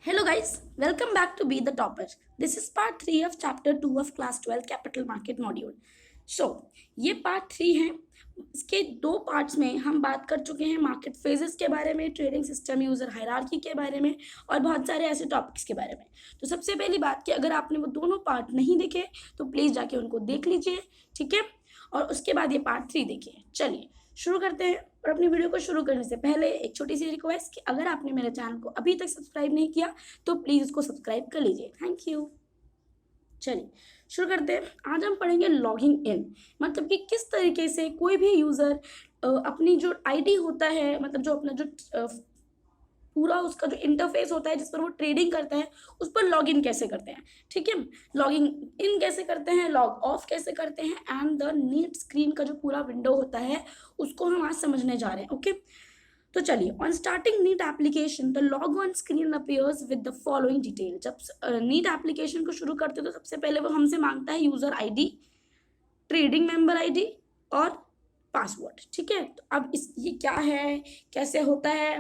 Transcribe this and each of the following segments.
Hello guys, welcome back to Be the Topper. This is part 3 of chapter 2 of class 12 capital market module. So, ये part 3 है. इसके दो parts में हम बात कर चुके हैं मार्केट फेजेस के बारे में, ट्रेडिंग सिस्टम, यूजर हायरार्की के बारे में और बहुत सारे ऐसे टॉपिक्स के बारे में. तो सबसे पहली बात कि अगर आपने वो दोनों पार्ट नहीं देखे तो प्लीज़ जाके उनको देख लीजिए, ठीक है. और उसके बाद ये पार्ट 3 देखिए. चलिए शुरू करते हैं. और अपनी वीडियो को शुरू करने से पहले एक छोटी सी रिक्वेस्ट कि अगर आपने मेरे चैनल को अभी तक सब्सक्राइब नहीं किया तो प्लीज़ इसको सब्सक्राइब कर लीजिए. Thank you. चलिए शुरू करते हैं. आज हम पढ़ेंगे लॉगिंग इन, मतलब कि किस तरीके से कोई भी यूज़र अपनी जो आईडी होता है, मतलब जो अपना जो पूरा उसका जो इंटरफेस होता है जिस पर वो ट्रेडिंग करता है उस पर लॉग इन कैसे करते हैं, ठीक है. लॉगिंग इन कैसे करते हैं, लॉग ऑफ कैसे करते हैं, एंड द नीट स्क्रीन का जो पूरा विंडो होता है उसको हम आज समझने जा रहे हैं. ओके तो चलिए. On starting NEAT application the log on screen appears with the following detail. जब नीट एप्लीकेशन को शुरू करते तो सबसे पहले वो हमसे मांगता है user ID, trading member ID और पासवर्ड, ठीक है. तो अब ये क्या है, कैसे होता है,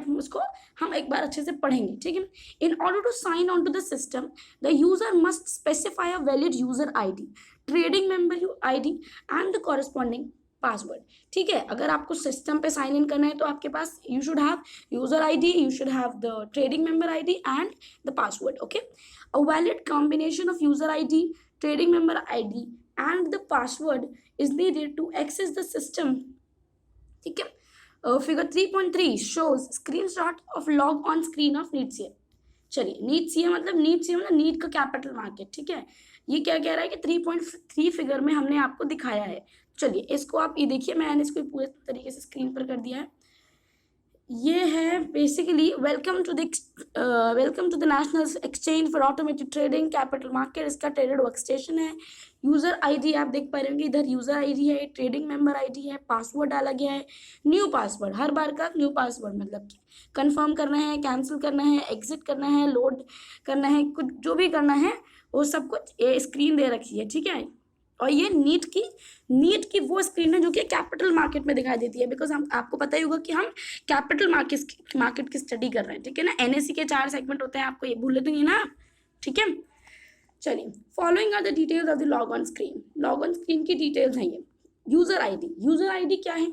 हम एक बार अच्छे से पढ़ेंगे, ठीक है. In order to sign on to the system the user must specify a valid user ID, trading member ID and the corresponding password, ठीक है. अगर आपको सिस्टम पे साइन इन करना है तो आपके पास you should have user ID, you should have the trading member ID and the password. Okay. A valid combination of user ID, trading member ID and the password is needed to access the system, ठीक है. Figure 3.3 shows screenshot of log on screen of NeetCA. चलिए NeetCA मतलब NEET का capital market, ठीक है. ये क्या कह रहा है कि 3.3 फिगर में हमने आपको दिखाया है. चलिए इसको आप ये देखिए, मैंने इसको पूरे तरीके से स्क्रीन पर कर दिया है. ये है basically welcome to the national exchange for automated trading capital market. इसका ट्रेडेड वर्क स्टेशन है. यूज़र आईडी आप देख पा रहे होंगे, इधर यूज़र आईडी है, ट्रेडिंग मेंबर आईडी है, पासवर्ड डाला गया है. न्यू पासवर्ड, हर बार का न्यू पासवर्ड, मतलब कि कंफर्म करना है, कैंसिल करना है, एग्जिट करना है, लोड करना है, कुछ जो भी करना है वो सब कुछ ये स्क्रीन दे रखी है, ठीक है. और ये नीट की वो स्क्रीन है जो कि कैपिटल मार्केट में दिखाई देती है, बिकॉज हम आपको पता ही होगा कि हम कैपिटल मार्केट की स्टडी कर रहे हैं, ठीक है ना. एनएससी के 4 सेगमेंट होते हैं, आपको ये भूल नहीं ना, ठीक है. चलिए following are the details of the log on screen. Log on screen की डिटेल्स हैं ये. यूजर आईडी क्या है.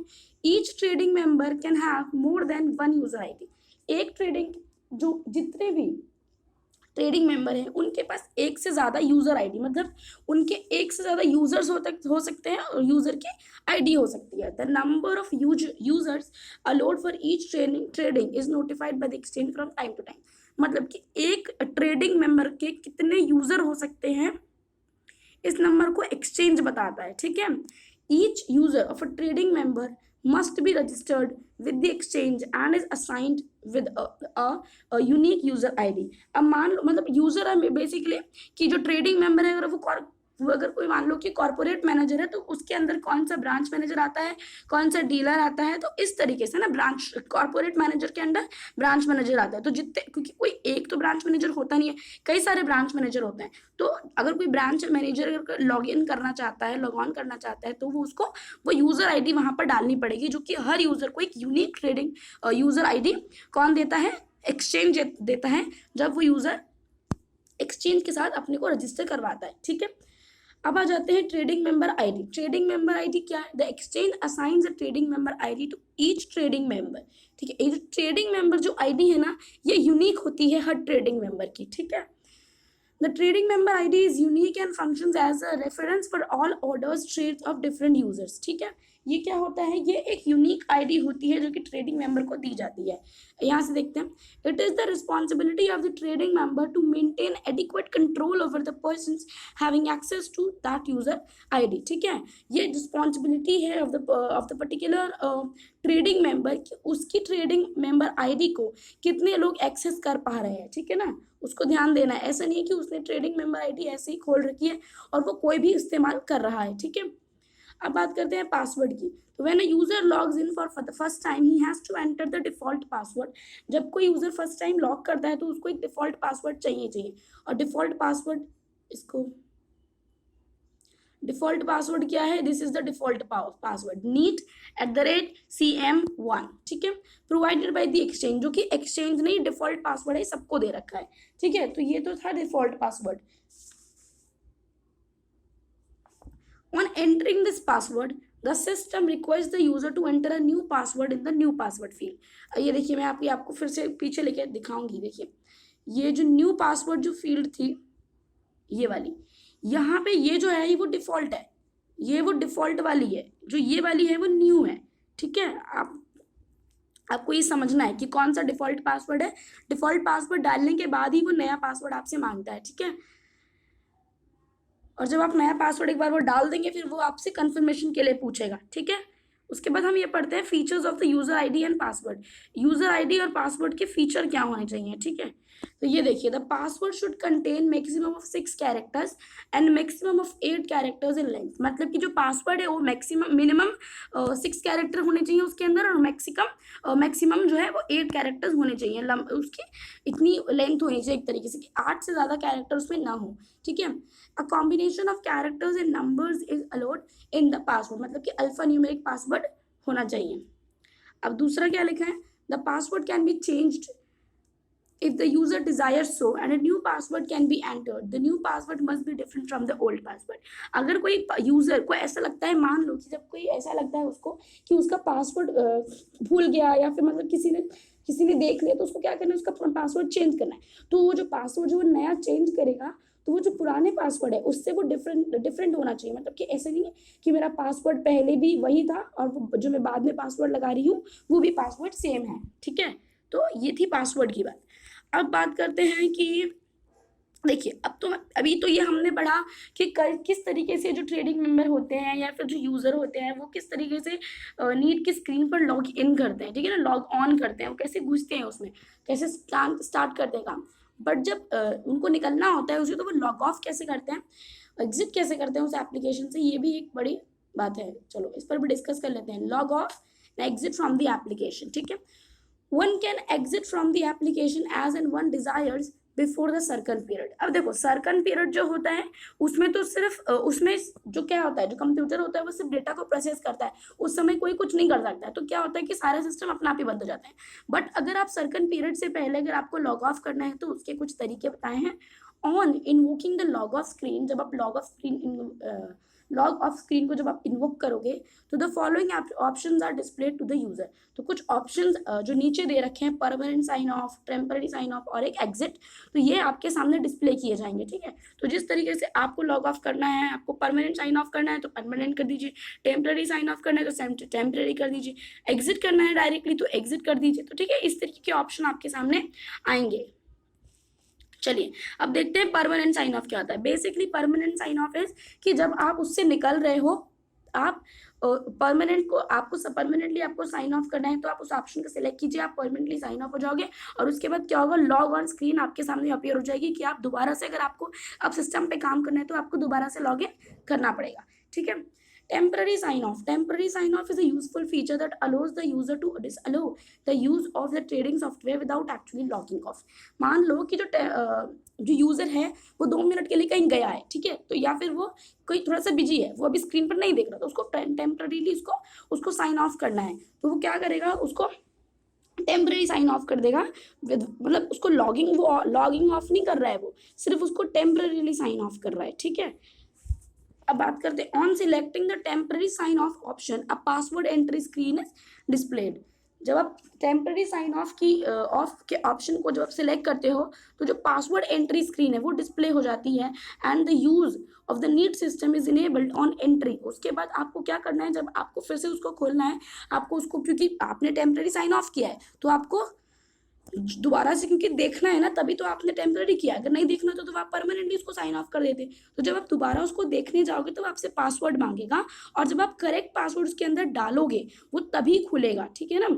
Each trading member can have more than one user ID. एक ट्रेडिंग जो जितने भी ट्रेडिंग मेंबर हैं उनके पास एक से ज़्यादा यूज़र आईडी, मतलब उनके एक से ज़्यादा यूज़र्स हो सकते हैं और यूज़र की आईडी हो सकती है. The number of users allowed for each trading is notified by the exchange from time to time. मतलब कि एक ट्रेडिंग मेंबर के कितने यूज़र हो सकते हैं इस नंबर को एक्सचेंज बताता है, ठीक है. Each user of a trading member must be registered with the exchange and is assigned with a unique user ID. अब मान लो, मतलब यूजर है बेसिकली कि जो ट्रेडिंग मेंबर है अगर वो अगर कोई मान लो कि कॉर्पोरेट मैनेजर है तो उसके अंदर कौन सा ब्रांच मैनेजर आता है, कौन सा डीलर आता है, तो इस तरीके से ना ब्रांच कॉर्पोरेट मैनेजर के अंदर ब्रांच मैनेजर आता है. तो जितने, क्योंकि कोई एक तो ब्रांच मैनेजर होता नहीं है, कई सारे ब्रांच मैनेजर होते हैं. तो अगर कोई ब्रांच मैनेजर अगर लॉग इन करना चाहता है, लॉग ऑन करना चाहता है, तो वो यूजर आईडी वहां पर डालनी पड़ेगी, जो कि हर यूजर को एक यूनिक ट्रेडिंग यूजर आईडी कौन देता है, एक्सचेंज देता है, जब वो यूजर एक्सचेंज के साथ अपने को रजिस्टर करवाता है, ठीक है. अब आ जाते हैं trading member ID. Trading member ID क्या है. The exchange assigns a trading member ID to each trading member, ठीक है. ये जो ट्रेडिंग मेंबर जो आईडी है ना, ये यूनिक होती है हर ट्रेडिंग मेंबर की, ठीक है. The trading member ID is unique and functions as a reference for all orders trades of different users, ठीक है. ये क्या होता है, ये एक यूनिक आईडी होती है जो कि ट्रेडिंग मेंबर को दी जाती है. यहाँ से देखते हैं. It is the responsibility of the trading member to maintain adequate control over the persons having access to that user ID, ठीक है. ये रिस्पॉन्सिबिलिटी है of the particular trading member कि उसकी ट्रेडिंग मेंबर आईडी को कितने लोग एक्सेस कर पा रहे हैं, ठीक है ना. उसको ध्यान देना है. ऐसा नहीं है कि उसने ट्रेडिंग मेंबर आईडी ऐसे ही खोल रखी है और वो कोई भी इस्तेमाल कर रहा है, ठीक है. अब बात करते हैं पासवर्ड की. तो when a user logs in for the first time he has to enter the default password. जब कोई यूजर फर्स्ट टाइम लॉग करता है तो उसको एक डिफॉल्ट पासवर्ड चाहिए. और डिफॉल्ट पासवर्ड डिफॉल्ट पासवर्ड क्या है, this is the default password neat@cm1, ठीक है, प्रोवाइडेड बाय द एक्सचेंज, जो कि एक्सचेंज ने डिफॉल्ट पासवर्ड है सबको दे रखा है, ठीक है। तो ये तो था default password. On entering this password, the system requires the user to enter a new password in the new password field. ये देखिए, मैं आपको फिर से पीछे लेके दिखाऊंगी। देखिए, ये जो न्यू पासवर्ड जो फील्ड थी, ये वाली, यहाँ पे ये जो है वो डिफॉल्ट है, ये वो डिफॉल्ट वाली है, जो ये वाली है वो न्यू है, ठीक है। आपको ये समझना है कि कौन सा डिफॉल्ट पासवर्ड है। डिफॉल्ट पासवर्ड डालने के बाद ही वो नया पासवर्ड आपसे मांगता है, ठीक है। और जब आप नया पासवर्ड एक बार वो डाल देंगे, फिर वो आपसे कंफर्मेशन के लिए पूछेगा, ठीक है। उसके बाद हम ये पढ़ते हैं features of the user ID and password. User ID और पासवर्ड के फीचर क्या होने चाहिए, ठीक है। तो ये देखिए, the password should contain maximum of 6 characters and maximum of 8 characters in length. मतलब कि जो पासवर्ड है वो मिनिमम 6 कैरेक्टर होने चाहिए उसके अंदर, और मैक्सिमम जो है वो 8 कैरेक्टर्स होने चाहिए। उसकी इतनी लेंथ होनी चाहिए एक तरीके से कि 8 से ज़्यादा कैरेक्टर उसमें ना हो, ठीक है। A combination of characters and numbers is allowed in the password, मतलब कि अल्फा न्यूमेरिक पासवर्ड होना चाहिए। अब दूसरा क्या लिखा है, the password can be changed if the user desires so and a new password can be entered. The new password must be different from the old password. अगर कोई यूजर को ऐसा लगता है, मान लो कि जब कोई ऐसा लगता है उसको कि उसका पासवर्ड भूल गया, या फिर मतलब किसी ने देख लिया, तो उसको क्या करना है, उसका पासवर्ड चेंज करना है। तो वो जो पासवर्ड जो वो नया चेंज करेगा, तो वो जो पुराने पासवर्ड है उससे वो डिफरेंट होना चाहिए। मतलब कि ऐसा नहीं है कि मेरा पासवर्ड पहले भी वही था और वो जो मैं बाद में पासवर्ड लगा रही हूँ वो भी पासवर्ड सेम है, ठीक है। तो ये थी पासवर्ड की बात। अब बात करते हैं कि देखिए, अभी तो ये हमने पढ़ा कि किस तरीके से जो ट्रेडिंग मेंबर होते हैं या फिर जो यूज़र होते हैं वो किस तरीके से नीट की स्क्रीन पर लॉग इन करते हैं, ठीक है ना, लॉग ऑन करते हैं, वो कैसे घुसते हैं उसमें, कैसे स्टार्ट करते हैं काम। बट जब उनको निकलना होता है उसे, तो वो लॉग ऑफ कैसे करते हैं, एग्जिट कैसे करते हैं उस एप्लीकेशन से, ये भी एक बड़ी बात है। चलो इस पर भी डिस्कस कर लेते हैं, log of exit from the application, ठीक है। One can exit from the application as and one desires before the circle period. अब देखो, सर्कल पीरियड जो होता है उसमें तो सिर्फ उसमें जो क्या होता है, जो कंप्यूटर होता है वो सिर्फ डेटा को प्रोसेस करता है, उस समय कोई कुछ नहीं कर सकता है। तो क्या होता है कि सारे सिस्टम अपना आप ही बंद हो जाते हैं। बट अगर आप सर्कल पीरियड से पहले अगर आपको लॉग ऑफ करना है तो उसके कुछ तरीके बताए हैं। On invoking the log of screen, जब आप लॉग ऑफ स्क्रीन को जब आप इन्वोक करोगे तो the following options are displayed to the user. तो कुछ ऑप्शंस जो नीचे दे रखे हैं, permanent sign off, temporary sign off और एक एग्जिट, तो ये आपके सामने डिस्प्ले किए जाएंगे, ठीक है। तो जिस तरीके से आपको लॉग ऑफ करना है, आपको परमानेंट साइन ऑफ करना है तो परमानेंट कर दीजिए, टेम्पररी साइन ऑफ करना है तो टेम्पररी कर दीजिए, एग्जिट करना है डायरेक्टली तो एग्जिट कर दीजिए। तो ठीक है, इस तरीके के ऑप्शन आपके सामने आएंगे। चलिए अब देखते हैं परमानेंट साइन ऑफ क्या होता है। Basically permanent sign off is कि जब आप उससे निकल रहे हो, आप आपको परमानेंटली आपको साइन ऑफ करना है तो आप उस ऑप्शन को सिलेक्ट कीजिए, आप परमानेंटली साइन ऑफ हो जाओगे। और उसके बाद क्या होगा, लॉग ऑन स्क्रीन आपके सामने अपीयर हो जाएगी कि आप दोबारा से, अगर आपको अब सिस्टम पे काम करना है तो आपको दोबारा से लॉग इन करना पड़ेगा, ठीक है। Temporary sign off. Temporary sign off is a useful feature that allows the user to disallow the use of the trading software without actually logging off. मान लो कि जो यूजर है वो 2 मिनट के लिए कहीं गया है, ठीक है, तो या फिर वो कोई थोड़ा सा बिजी है, वो अभी स्क्रीन पर नहीं देख रहा, तो उसको टेम्पररीली उसको साइन ऑफ करना है। तो वो क्या करेगा, उसको टेम्पररी साइन ऑफ कर देगा, मतलब उसको लॉगिंग ऑफ नहीं कर रहा है, वो सिर्फ उसको टेम्पररीली साइन ऑफ कर रहा है, ठीक है। अब बात करते हैं on selecting the temporary sign off option, a password entry screen is displayed. जब आप टेम्पररी साइन ऑफ के ऑप्शन को जब आप सिलेक्ट करते हो तो जो पासवर्ड एंट्री स्क्रीन है वो डिस्प्ले हो जाती है and the use of the NEAT system is enabled on entry. उसके बाद आपको क्या करना है, जब आपको फिर से उसको खोलना है, आपको उसको, क्योंकि आपने टेम्पररी साइन ऑफ किया है तो आपको दोबारा से, क्योंकि देखना है ना, तभी तो आपने टेम्पररी किया, अगर नहीं देखना तो आप परमानेंटली उसको साइन ऑफ कर देते। तो जब आप दोबारा उसको देखने जाओगे तो आपसे पासवर्ड मांगेगा, और जब आप करेक्ट पासवर्ड उसके अंदर डालोगे वो तभी खुलेगा, ठीक है ना।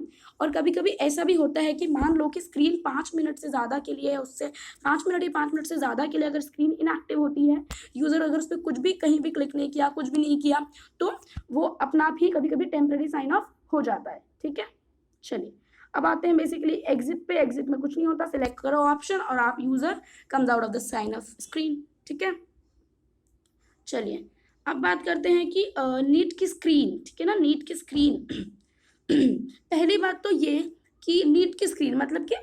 और कभी कभी ऐसा भी होता है कि मान लो कि स्क्रीन 5 मिनट से ज़्यादा के लिए, उससे 5 मिनट या 5 मिनट से ज़्यादा के लिए अगर स्क्रीन इनएक्टिव होती है, यूज़र अगर उस पर कुछ भी कहीं भी क्लिक नहीं किया, कुछ भी नहीं किया, तो वो अपना आप ही कभी कभी टेम्पररी साइन ऑफ हो जाता है, ठीक है। चलिए अब आते हैं बेसिकली एग्जिट पे। एग्जिट में कुछ नहीं होता, सिलेक्ट करो ऑप्शन और आप user comes out of the sign off screen, ठीक है। चलिए अब बात करते हैं कि नीट की स्क्रीन, ठीक है ना, नीट की स्क्रीन। पहली बात तो ये कि नीट की स्क्रीन मतलब कि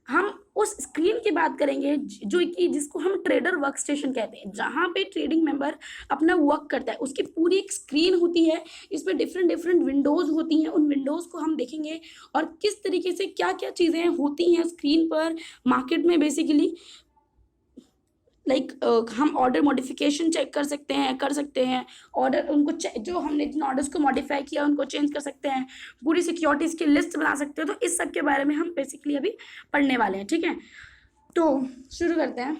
हम उस स्क्रीन की बात करेंगे जो कि जिसको हम ट्रेडर वर्क स्टेशन कहते हैं, जहाँ पे ट्रेडिंग मेंबर अपना वर्क करता है। उसकी पूरी एक स्क्रीन होती है, इसमें डिफरेंट डिफरेंट विंडोज होती हैं, उन विंडोज को हम देखेंगे और किस तरीके से क्या क्या चीज़ें होती हैं स्क्रीन पर मार्केट में बेसिकली। लाइक हम ऑर्डर मॉडिफिकेशन चेक कर सकते हैं ऑर्डर उनको जो हमने जिन ऑर्डर्स को मॉडिफाई किया उनको चेंज कर सकते हैं, पूरी सिक्योरिटीज़ की लिस्ट बना सकते हैं। तो इस सब के बारे में हम बेसिकली अभी पढ़ने वाले हैं, ठीक है। तो शुरू करते हैं।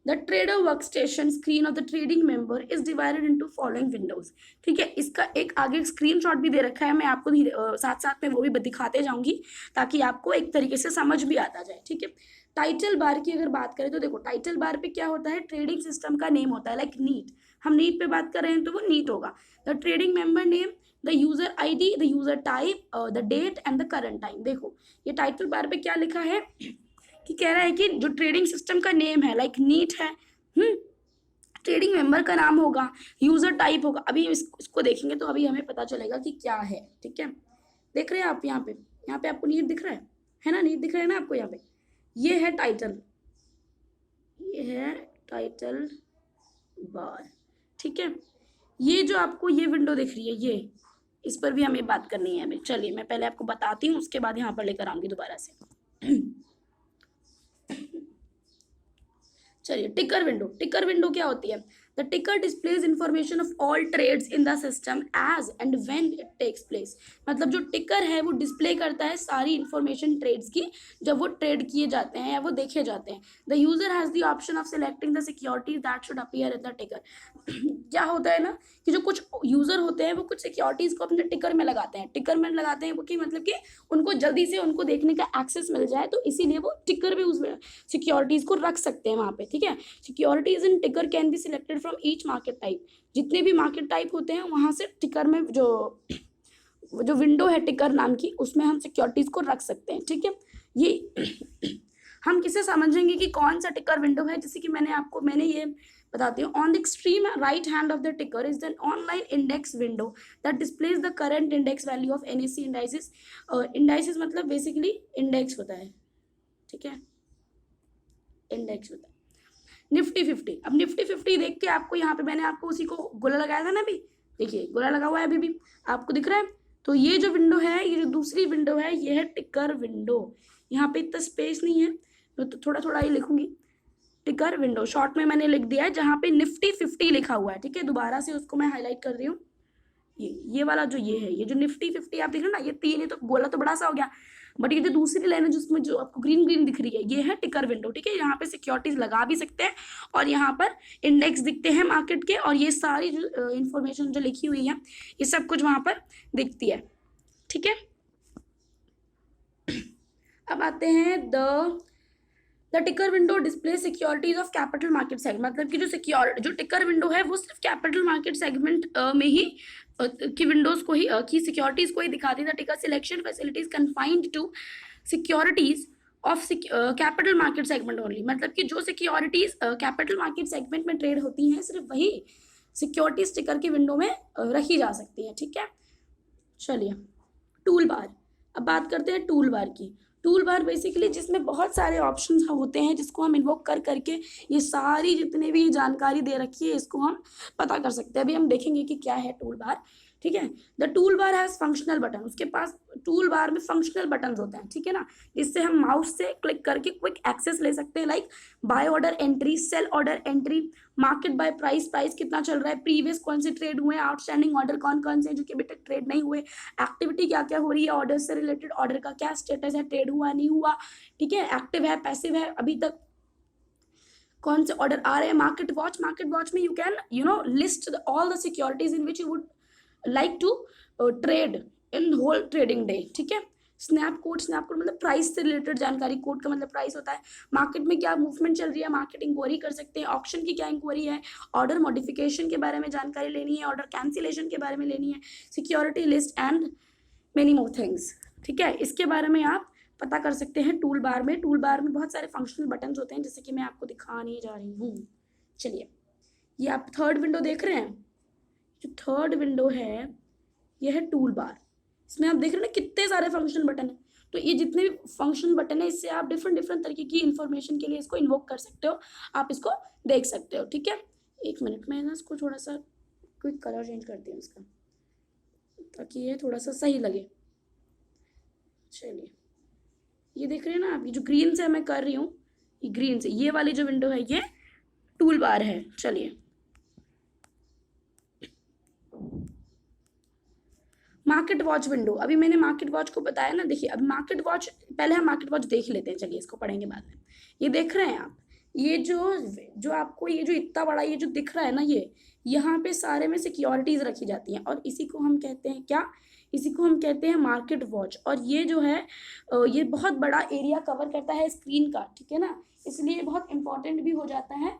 The trader work station screen of the trading member is divided into following Windows, ठीक है। इसका एक आगे स्क्रीनशॉट भी दे रखा है, मैं आपको साथ साथ में वो भी दिखाते जाऊंगी ताकि आपको एक तरीके से समझ भी आता जाए, ठीक है। टाइटल बार की अगर बात करें तो देखो, टाइटल बार पे क्या होता है, ट्रेडिंग सिस्टम का नेम होता है, लाइक नीट। हम नीट पे बात कर रहे हैं तो वो नीट होगा। The trading member name, the user ID, the user type, the date and the current time. देखो ये टाइटल बार पे क्या लिखा है कि कह रहा है कि जो ट्रेडिंग सिस्टम का नेम है लाइक नीट है, ट्रेडिंग मेंबर का नाम होगा, यूजर टाइप होगा। अभी इसको देखेंगे तो अभी हमें पता चलेगा कि क्या है, ठीक है। देख रहे हैं आप यहाँ पे आपको नीट दिख रहा है ना, नीट दिख रहा है ना आपको यहाँ पे। ये है टाइटल, ये है टाइटल बार, ठीक है। ये जो आपको ये विंडो दिख रही है, ये इस पर भी हमें बात करनी है अभी। चलिए मैं पहले आपको बताती हूँ, उसके बाद यहाँ पर लेकर आऊंगी दोबारा से। चलिए टिकर विंडो क्या होती है। The ticker displays information of all trades in the system as and when it takes place. मतलब जो टिकर है वो डिस्प्ले करता है सारी इंफॉर्मेशन ट्रेड्स की जब वो ट्रेड किए जाते हैं या वो देखे जाते हैं। The user has the option of selecting the securities that should appear in the टिकर। क्या होता है ना कि जो कुछ यूजर होते हैं वो कुछ सिक्योरिटीज को अपने टिकर में लगाते हैं, कि मतलब कि उनको जल्दी से उनको देखने का एक्सेस मिल जाए, तो इसीलिए वो टिकर भी उस सिक्योरिटीज को रख सकते हैं वहां पे, ठीक है। सिक्योरिटीज इन टिकर can be selected from each market type. जितने भी मार्केट टाइप होते हैं वहां से टिकर में जो विंडो है टिकर नाम की, उसमें हम सिक्योरिटीज को रख सकते हैं, ठीक है। ये हम किसे समझेंगे कि कौन सा टिकर विंडो है, जैसे कि मैंने ये बताती हूँ। On the extreme right hand of the ticker is an online index window that displays the current index value of NSE indices. Indices मतलब बेसिकली इंडेक्स होता है, ठीक है, इंडेक्स होता है। निफ्टी 50, अब निफ्टी 50 देख के आपको यहाँ पे मैंने आपको उसी को गोला लगाया था ना, अभी देखिए गोला लगा हुआ है अभी भी आपको दिख रहा है। तो ये जो विंडो है, ये जो दूसरी विंडो है, ये है टिकर विंडो। यहाँ पे इतना स्पेस नहीं है तो थोड़ा थोड़ा ही लिखूंगी। टिकर विंडो शॉर्ट में मैंने लिख दिया है, जहाँ पे निफ्टी 50 लिखा हुआ है, ठीक है। दोबारा से उसको मैं हाईलाइट कर रही हूँ। ये वाला जो ये है, ये जो निफ्टी 50 आप देख रहे हो ना, ये 3 है तो गोला तो बड़ा सा हो गया, बट ये जो दूसरी लाइन है जिसमें जो आपको ग्रीन ग्रीन दिख रही है, ये है टिकर विंडो, ठीक है। यहाँ पे सिक्योरिटीज लगा भी सकते हैं और यहाँ पर इंडेक्स दिखते हैं मार्केट के, और ये सारी जो इंफॉर्मेशन जो लिखी हुई है ये सब कुछ वहां पर दिखती है, ठीक है। अब आते हैं द टिकर window display securities of capital market segment. मतलब कि जो टिकर विंडो है वो सिर्फ कैपिटल मार्केट सेगमेंट में ही की विंडोज को ही की सिक्योरिटीज को ही दिखाती है। Ticker selection facilities confined to securities of capital market segment only. मतलब कि जो सिक्योरिटीज कैपिटल मार्केट सेगमेंट में ट्रेड होती हैं, सिर्फ वही सिक्योरिटीज टिकर की विंडो में रखी जा सकती है, ठीक है। चलिए टूल बार, अब बात करते हैं टूल बार की। टूल बार बेसिकली जिसमें बहुत सारे ऑप्शंस होते हैं जिसको हम इन्वोक करके ये सारी जितने भी जानकारी दे रखी है इसको हम पता कर सकते हैं। अभी हम देखेंगे कि क्या है टूल बार, ठीक है। The tool bar has functional button, उसके पास टूल बार में फंक्शनल बटन होते हैं, ठीक है ना, जिससे हम माउस से क्लिक करके क्विक एक्सेस ले सकते हैं, like buy order entry, sell order entry, market buy price, price कितना चल रहा है, प्रीवियस कौन से ट्रेड हुए, आउटस्टैंडिंग ऑर्डर कौन कौन से जो कि अभी तक ट्रेड नहीं हुए, एक्टिविटी क्या क्या हो रही है ऑर्डर से रिलेटेड, ऑर्डर का क्या स्टेटस है, ट्रेड हुआ नहीं हुआ, ठीक है, एक्टिव है पैसिव है, अभी तक कौन से ऑर्डर आ रहे हैं। मार्केट वॉच में you can list all the securities in which you would like to trade in whole trading day, ठीक है। स्नैप कोड मतलब प्राइस से रिलेटेड जानकारी, कोड का मतलब प्राइस होता है। मार्केट में क्या मूवमेंट चल रही है, मार्केट इंक्वायरी कर सकते हैं, ऑप्शन की क्या इंक्वायरी है, ऑर्डर मॉडिफिकेशन के बारे में जानकारी लेनी है, ऑर्डर कैंसिलेशन के बारे में लेनी है, security list and many more things, ठीक है। इसके बारे में आप पता कर सकते हैं टूल बार में बहुत सारे फंक्शनल बटन्स होते हैं, जैसे कि मैं आपको दिखाने जा रही हूँ। चलिए ये आप थर्ड विंडो देख रहे हैं, जो थर्ड विंडो है ये है टूल बार। इसमें आप देख रहे हैं ना कितने सारे फंक्शन बटन है। तो ये जितने भी फंक्शन बटन है इससे आप डिफरेंट डिफरेंट तरीके की इंफॉर्मेशन के लिए इसको इन्वोक कर सकते हो, आप इसको देख सकते हो। ठीक है, एक मिनट में ना इसको थोड़ा सा क्विक कलर चेंज करती हूँ इसका, ताकि ये थोड़ा सा सही लगे। चलिए, ये देख रहे हैं ना आप, ये जो ग्रीन से मैं कर रही हूँ, ये ग्रीन से ये वाली जो विंडो है ये टूल बार है। चलिए, मार्केट वॉच विंडो, अभी मैंने मार्केट वॉच को बताया ना। देखिए, अब मार्केट वॉच, पहले हम मार्केट वॉच देख लेते हैं, चलिए इसको पढ़ेंगे बाद में। ये देख रहे हैं आप, ये जो आपको ये जो इतना बड़ा ये जो दिख रहा है ना, ये यहाँ पे सारे में सिक्योरिटीज रखी जाती हैं और इसी को हम कहते हैं क्या, इसी को हम कहते हैं मार्केट वॉच। और ये जो है ये बहुत बड़ा एरिया कवर करता है स्क्रीन का, ठीक है ना, इसलिए बहुत इंपॉर्टेंट भी हो जाता है।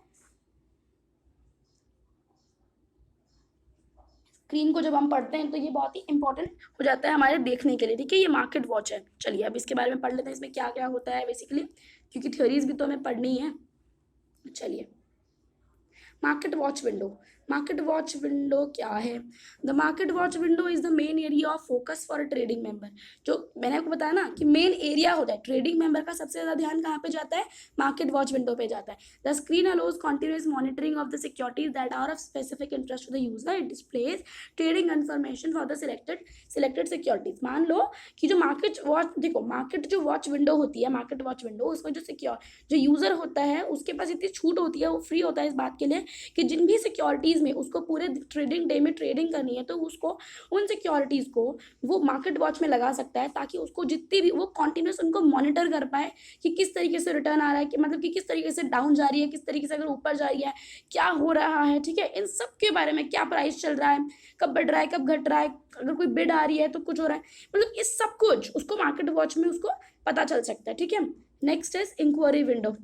स्क्रीन को जब हम पढ़ते हैं तो ये बहुत ही इंपॉर्टेंट हो जाता है हमारे देखने के लिए। ठीक है, ये मार्केट वॉच है। चलिए अब इसके बारे में पढ़ लेते हैं, इसमें क्या क्या होता है बेसिकली, क्योंकि थ्योरीज भी तो हमें पढ़नी है। चलिए, market watch window, market watch window क्या है? The market watch window is the main area of focus for a trading member. जो मैंने आपको बताया ना कि मेन एरिया होता है, ट्रेडिंग मेंबर का सबसे ज्यादा ध्यान कहाँ पे जाता है? मार्केट वॉच विंडो पे जाता है। The screen allows continuous monitoring of the securities that are of specific interest to the user. It displays trading information for the selected securities. मान लो कि जो मार्केट वॉच, देखो मार्केट जो वॉच विंडो होती है, मार्केट वॉच विंडो, उसमें जो यूजर होता है उसके पास इतनी छूट होती है, वो फ्री होता है इस बात के लिए कि जिन भी सिक्योरिटीज में उसको पूरे ट्रेडिंग डे में ट्रेडिंग करनी है तो उसको उन सिक्योरिटीज को वो मार्केट वॉच में लगा सकता है, ताकि उसको जितनी भी वो कॉन्टिन्यूस उनको मॉनिटर कर पाए कि किस तरीके से रिटर्न आ रहा है, कि मतलब कि किस तरीके से डाउन जा रही है, किस तरीके से अगर ऊपर जा रही है, क्या हो रहा है। ठीक है, इन सब के बारे में, क्या प्राइस चल रहा है, कब बढ़ रहा है, कब घट रहा है, अगर कोई बिड आ रही है तो कुछ हो रहा है, मतलब इस सब कुछ उसको मार्केट वॉच में उसको पता चल सकता है। ठीक है, next is inquiry window.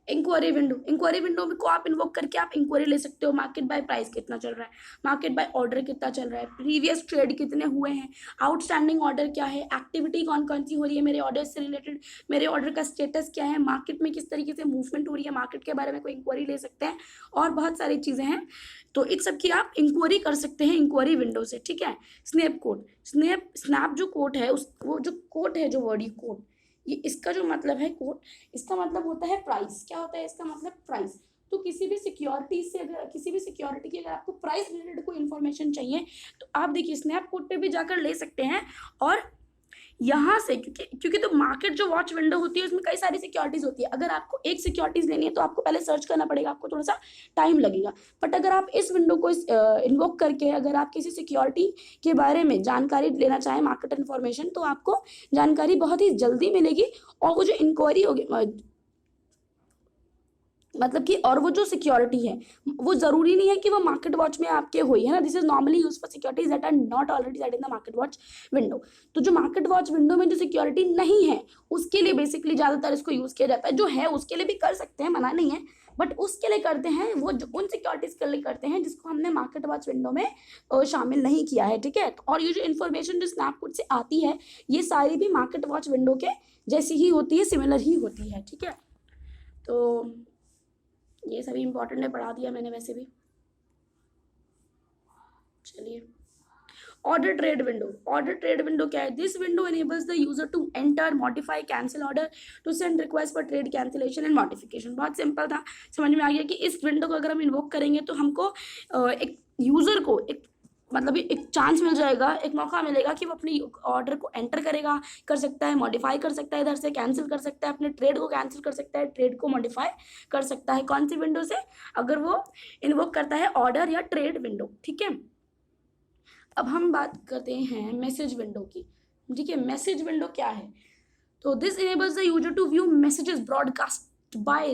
Inquiry window, inquiry window को आप इन्वोक करके आप इंक्वायरी ले सकते हो। मार्केट बाय प्राइस कितना चल रहा है, मार्केट बाय ऑर्डर कितना चल रहा है, प्रीवियस ट्रेड कितने हुए हैं, आउटस्टैंडिंग ऑर्डर क्या है, एक्टिविटी कौन कौन सी हो रही है मेरे ऑर्डर से रिलेटेड, मेरे ऑर्डर का स्टेटस क्या है, मार्केट में किस तरीके से मूवमेंट हो रही है, मार्केट के बारे में कोई इंक्वायरी ले सकते हैं, और बहुत सारी चीज़ें हैं। तो इन सब की आप इंक्वायरी कर सकते हैं इंक्वायरी विंडो से। ठीक है, स्नैप कोड, स्नैप जो कोड है उस, वो जो कोड है, जो वर्ड, ये कोड, ये इसका जो मतलब है कोड, इसका मतलब होता है प्राइस। क्या होता है इसका मतलब? प्राइस। तो किसी भी सिक्योरिटी से, अगर किसी भी सिक्योरिटी की अगर आपको प्राइस रिलेटेड कोई इन्फॉर्मेशन चाहिए तो आप देखिए स्नैप कोड पे भी जाकर ले सकते हैं। और यहाँ से, क्योंकि तो मार्केट जो वॉच विंडो होती है उसमें कई सारी सिक्योरिटीज होती है। अगर आपको एक सिक्योरिटीज लेनी है तो आपको पहले सर्च करना पड़ेगा, आपको थोड़ा सा टाइम लगेगा। बट अगर आप इस विंडो को इन्वोक करके अगर आप किसी सिक्योरिटी के बारे में जानकारी लेना चाहें, मार्केट इन्फॉर्मेशन, तो आपको जानकारी बहुत ही जल्दी मिलेगी। और वो जो इंक्वायरी होगी, मतलब कि, और वो जो सिक्योरिटी है वो जरूरी नहीं है कि वो मार्केट वॉच में आपके हुई है ना। This is normally use for securities that are not already set in the market watch window. तो जो मार्केट वॉच विंडो में जो सिक्योरिटी नहीं है उसके लिए बेसिकली ज्यादातर इसको यूज किया जाता है। जो है उसके लिए भी कर सकते हैं, मना नहीं है, बट उसके लिए करते हैं वो उन सिक्योरिटीज के लिए करते हैं जिसको हमने मार्केट वॉच विंडो में शामिल नहीं किया है। ठीक है, और ये जो इन्फॉर्मेशन जो स्नैपकोड से आती है ये सारी भी मार्केट वॉच विंडो के जैसी ही होती है, सिमिलर ही होती है। ठीक है, तो ये सभी इंपॉर्टेंट है, पढ़ा दिया मैंने वैसे भी। चलिए, order trade window, order trade window क्या है? This window enables the user to enter, modify, cancel order, to send request for trade cancellation and modification. बहुत सिंपल था, समझ में आ गया कि इस विंडो को अगर हम इन्वोक करेंगे तो हमको एक यूजर को एक, मतलब एक चांस मिल जाएगा, एक मौका मिलेगा कि वो अपनी ऑर्डर को एंटर करेगा, कर सकता है, मॉडिफाई कर सकता है, इधर से कैंसिल कर सकता है, अपने ट्रेड को कैंसिल कर सकता है, ट्रेड को मॉडिफाई कर सकता है। कौन सी विंडो से? अगर वो इन्वोक करता है ऑर्डर या ट्रेड विंडो। ठीक है, अब हम बात करते हैं मैसेज विंडो की। ठीक है, मैसेज विंडो क्या है? तो this enables the user to view messages broadcasted by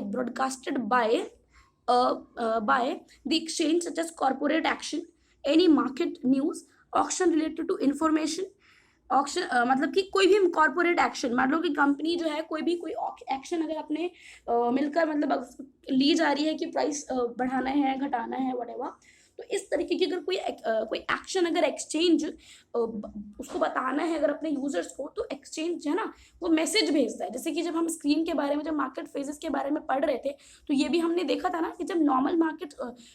the exchange such as corporate action, any market news, auction related to information. Auction मतलब कि कोई भी कॉर्पोरेट एक्शन, मान लो कि कंपनी जो है कोई एक्शन अगर अपने मिलकर मतलब ली जा रही है कि प्राइस बढ़ाना है, घटाना है, व्हाटएवर, तो इस तरीके की अगर कोई एक्शन अगर एक्सचेंज उसको बताना है अगर अपने यूजर्स को, तो एक्सचेंज है ना वो मैसेज भेजता है। जैसे कि जब हम स्क्रीन के बारे में, जब मार्केट फेजेस के बारे में पढ़ रहे थे, तो ये भी हमने देखा था ना कि जब नॉर्मल मार्केट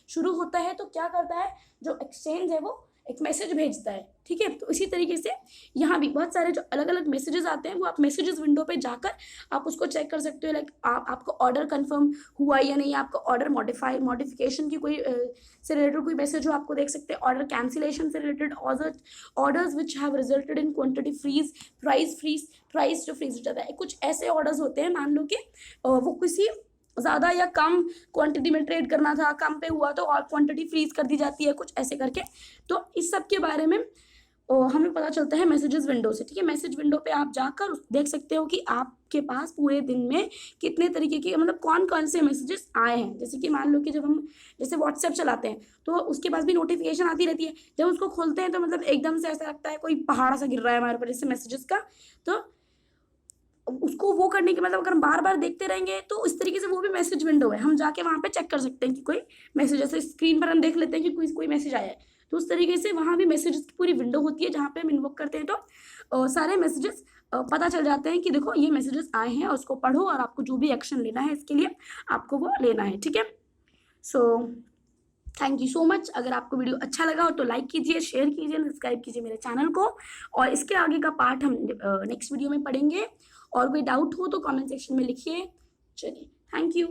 शुरू होता है तो क्या करता है, जो एक्सचेंज है वो एक मैसेज भेजता है, ठीक है। तो इसी तरीके से यहाँ भी बहुत सारे जो अलग अलग मैसेजेस आते हैं वो आप मैसेजेस विंडो पे जाकर आप उसको चेक कर सकते हो। लाइक आपको ऑर्डर कंफर्म हुआ या नहीं, आपका ऑर्डर मॉडिफिकेशन की कोई से रिलेटेड कोई मैसेज हो आपको देख सकते हैं, ऑर्डर कैंसिलेशन से related, orders which have resulted in quantity freeze, price जो फ्रीज हो जाता है। कुछ ऐसे ऑर्डर्स होते हैं, मान लो कि वो किसी ज़्यादा या कम क्वांटिटी में ट्रेड करना था, कम पे हुआ तो और क्वांटिटी फ्रीज कर दी जाती है, कुछ ऐसे करके। तो इस सब के बारे में हमें पता चलता है मैसेजेस विंडो से, ठीक है। मैसेज विंडो पे आप जाकर देख सकते हो कि आपके पास पूरे दिन में कितने तरीके के, मतलब कौन कौन से मैसेजेस आए हैं। जैसे कि मान लो कि जब हम जैसे व्हाट्सएप चलाते हैं तो उसके पास भी नोटिफिकेशन आती रहती है, जब उसको खोलते हैं तो मतलब एकदम से ऐसा लगता है कोई पहाड़ सा गिर रहा है हमारे ऊपर जैसे मैसेजेस का। तो उसको वो करने के मतलब अगर हम बार बार देखते रहेंगे तो इस तरीके से वो भी मैसेज विंडो है, हम जाके वहाँ पे चेक कर सकते हैं कि कोई मैसेज, जैसे स्क्रीन पर हम देख लेते हैं कि कोई मैसेज आया है, तो उस तरीके से वहाँ भी मैसेजेस की पूरी विंडो होती है जहाँ पे हम इन्वोक करते हैं। तो सारे मैसेजेस पता चल जाते हैं कि देखो ये मैसेजेस आए हैं और उसको पढ़ो और आपको जो भी एक्शन लेना है इसके लिए आपको वो लेना है, ठीक है। So thank you so much. अगर आपको वीडियो अच्छा लगा हो तो लाइक कीजिए, शेयर कीजिए, सब्सक्राइब कीजिए मेरे चैनल को, और इसके आगे का पार्ट हम नेक्स्ट वीडियो में पढ़ेंगे। और कोई डाउट हो तो कमेंट सेक्शन में लिखिए। चलिए, थैंक यू।